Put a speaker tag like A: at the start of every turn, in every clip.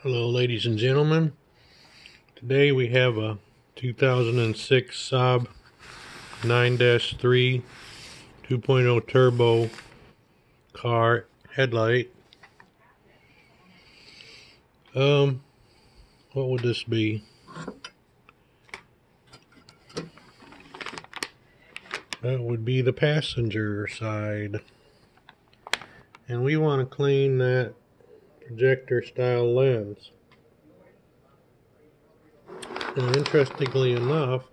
A: Hello ladies and gentlemen. Today we have a 2006 Saab 9-3 2.0 turbo car headlight. What would this be? That would be the passenger side. And we want to clean that projector style lens. And interestingly enough,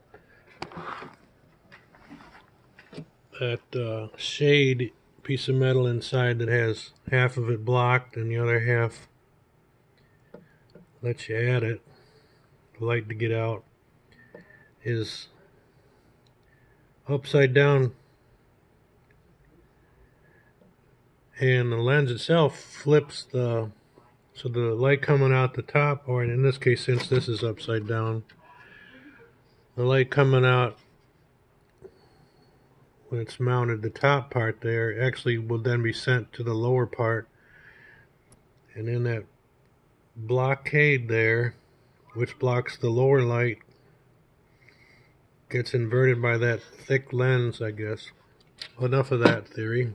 A: that shade piece of metal inside that has half of it blocked and the other half lets you add it, the light to get out, is upside down, and the lens itself flips so the light coming out the top, or in this case, since this is upside down, the light coming out when it's mounted, the top part there actually will then be sent to the lower part, and in that blockade there, which blocks the lower light, gets inverted by that thick lens, I guess. Enough of that theory.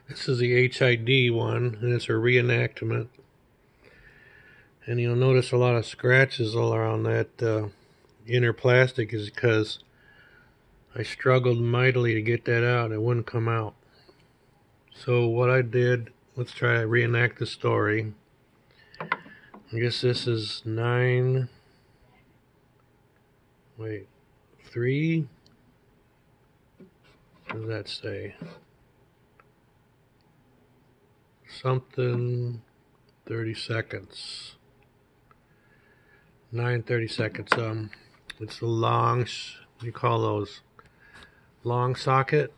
A: This is the HID one, and it's a reenactment. And you'll notice a lot of scratches all around that inner plastic is because I struggled mightily to get that out. It wouldn't come out. So what I did, let's try to reenact the story. I guess this is 3 what does that say? Something 30 seconds. 9:30 seconds. It's a long, what do you call those? Long socket?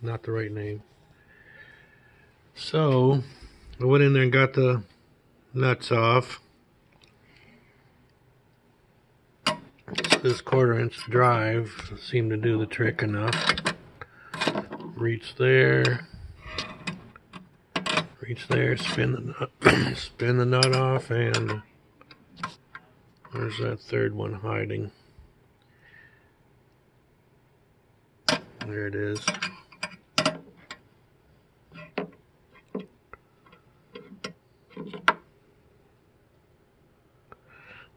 A: Not the right name. So I went in there and got the nuts off. This 1/4 inch drive seemed to do the trick enough. Reach there, spin the nut, spin the nut off, and where's that third one hiding? There it is.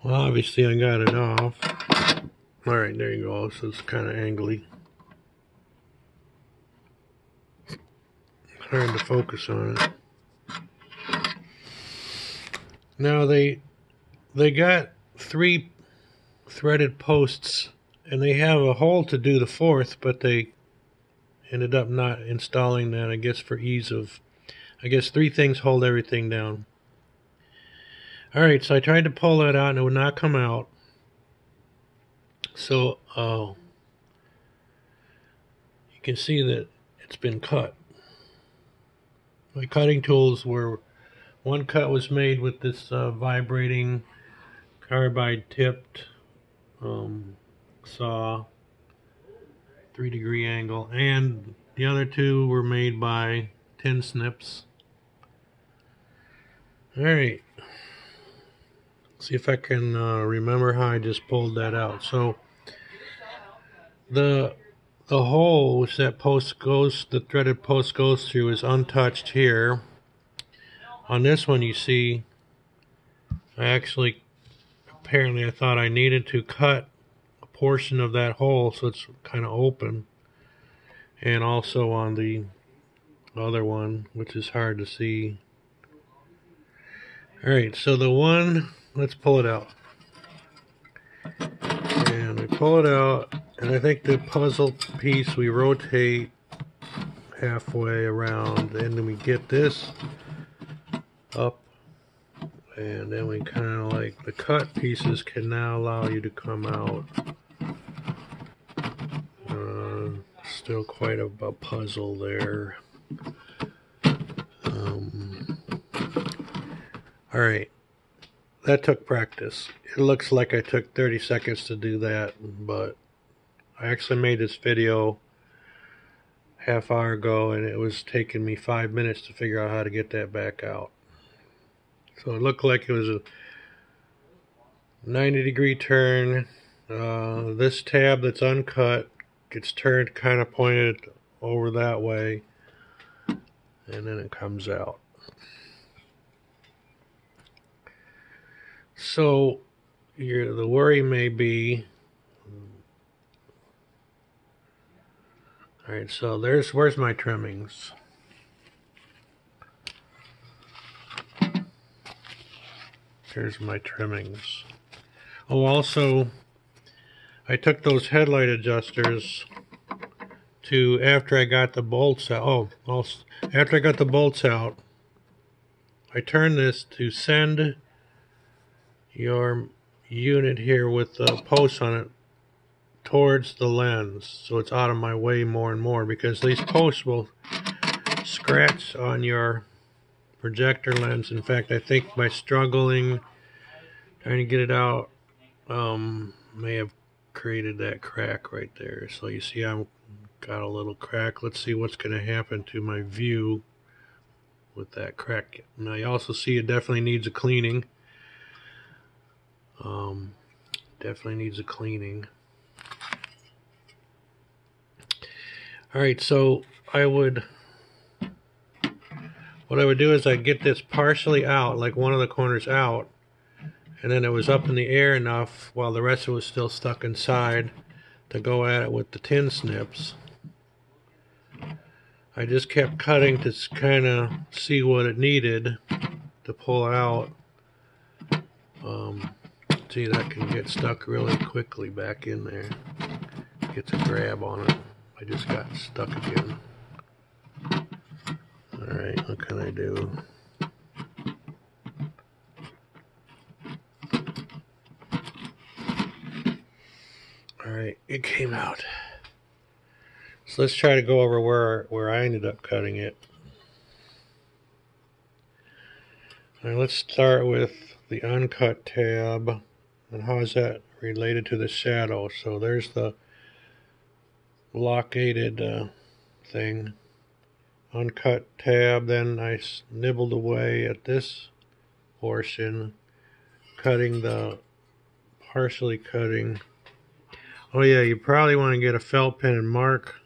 A: Well, obviously I got it off. Alright, there you go. So it's kind of angly. Hard to focus on it. Now they got 3 threaded posts, and they have a hole to do the 4th, but they ended up not installing that, I guess for ease of, I guess 3 things hold everything down. Alright, so I tried to pull that out and it would not come out. So you can see that it's been cut. My cutting tools were, one cut was made with this vibrating carbide tipped saw, 3-degree angle, and the other 2 were made by tin snips. Alright, see if I can remember how I just pulled that out. So the hole which that post goes, the threaded post goes through, is untouched here. On this one, you see, apparently I thought I needed to cut a portion of that hole so it's kind of open, and also on the other one, which is hard to see. Alright, so the one, let's pull it out. And we pull it out, and I think the puzzle piece we rotate halfway around, and then we get this up, and then we kind of like, the cut pieces can now allow you to come out. Still quite a puzzle there. Alright, that took practice. It looks like I took 30 seconds to do that, but I actually made this video half hour ago, and it was taking me 5 minutes to figure out how to get that back out. So it looked like it was a 90-degree turn. This tab that's uncut gets turned kind of pointed over that way, and then it comes out. So the worry may be, all right, so where's my trimmings? Here's my trimmings. Oh, also, I took those headlight adjusters to, after I got the bolts out. Oh, also, after I got the bolts out, I turned this to send your unit here with the posts on it towards the lens, so it's out of my way more and more, because these posts will scratch on your projector lens. In fact, I think by struggling trying to get it out may have created that crack right there. So you see I've got a little crack. Let's see what's going to happen to my view with that crack. Now you also see it definitely needs a cleaning. Definitely needs a cleaning. Alright, so what I would do is I'd get this partially out, like one of the corners out, and then it was up in the air enough while the rest of it was still stuck inside to go at it with the tin snips. I just kept cutting to kind of see what it needed to pull out. See, that can get stuck really quickly back in there. Gets a grab on it. I just got stuck again. Alright, what can I do? Alright, it came out. So let's try to go over where I ended up cutting it. Alright, let's start with the uncut tab. And how is that related to the shadow? So there's the blockaded thing. Uncut tab, then I nibbled away at this portion, partially cutting. Oh yeah, you probably want to get a felt pen and mark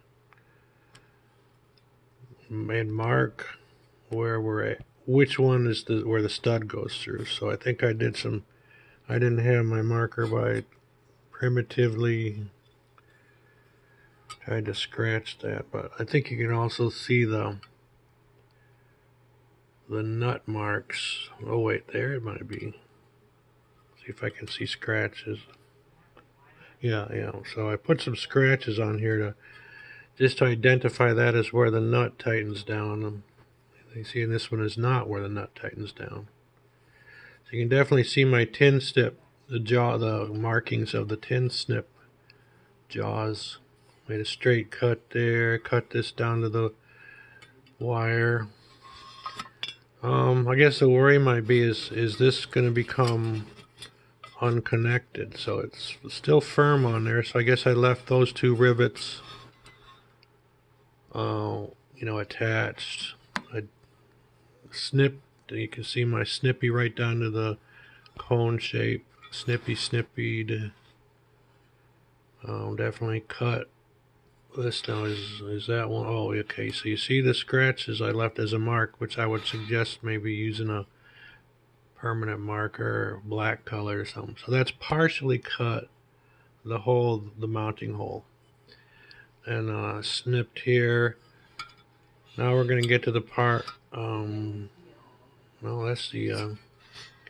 A: where we're at, which one is where the stud goes through. So I think I didn't have my marker by primitively tried to scratch that, but I think you can also see the nut marks. Oh wait, there it might be. See if I can see scratches. Yeah. So I put some scratches on here just to identify that as where the nut tightens down. You see, this one is not where the nut tightens down. So you can definitely see my tin snip, the markings of the tin snip jaws. Made a straight cut there. Cut this down to the wire. I guess the worry might be is this going to become unconnected? So it's still firm on there. So I guess I left those two rivets, attached. I snipped. You can see my snippy right down to the cone shape. Snippied. Definitely cut. This now is that one. Oh, okay. So you see the scratches I left as a mark, which I would suggest maybe using a permanent marker, black color or something. So that's partially cut, the mounting hole, and snipped here. Now we're going to get to the part. Well, that's the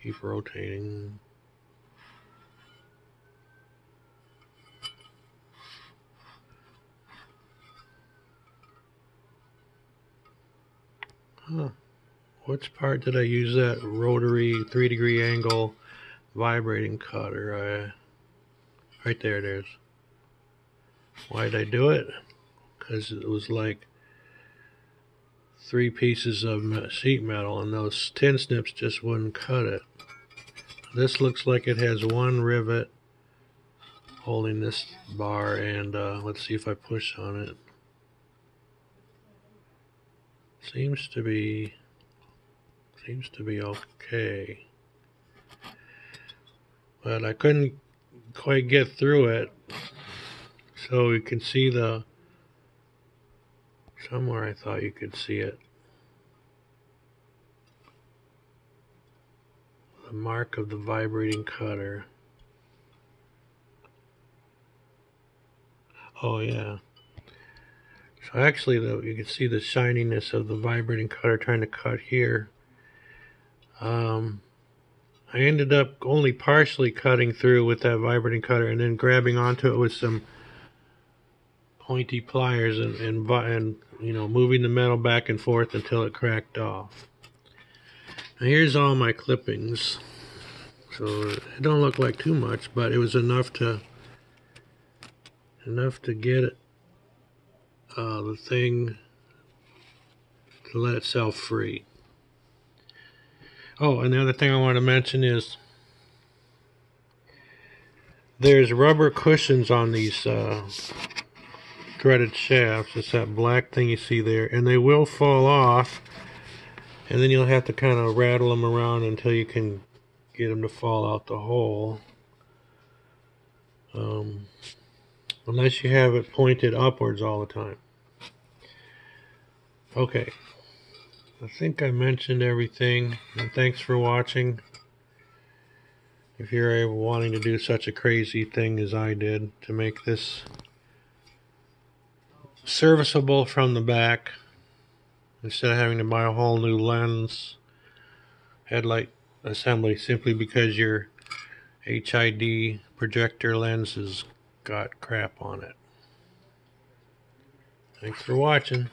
A: keep rotating. Huh. Which part did I use that rotary 3-degree angle vibrating cutter? Right there it is. Why did I do it? Because it was like 3 pieces of sheet metal, and those tin snips just wouldn't cut it. This looks like it has one rivet holding this bar, and let's see if I push on it. Seems to be okay, but I couldn't quite get through it, so you can see the somewhere I thought you could see it, the mark of the vibrating cutter. Oh yeah, so actually you can see the shininess of the vibrating cutter trying to cut here. I ended up only partially cutting through with that vibrating cutter and then grabbing onto it with some pointy pliers and you know, moving the metal back and forth until it cracked off. Now here's all my clippings. So it don't look like too much, but it was enough to get it, the thing to let itself free. Oh, and the other thing I want to mention is there's rubber cushions on these threaded shafts. It's that black thing you see there, and they will fall off, and then you'll have to kind of rattle them around until you can get them to fall out the hole. Unless you have it pointed upwards all the time. Okay, I think I mentioned everything, and thanks for watching. If you're wanting to do such a crazy thing as I did to make this serviceable from the back, instead of having to buy a whole new lens headlight assembly simply because your HID projector lens has got crap on it. Thanks for watching.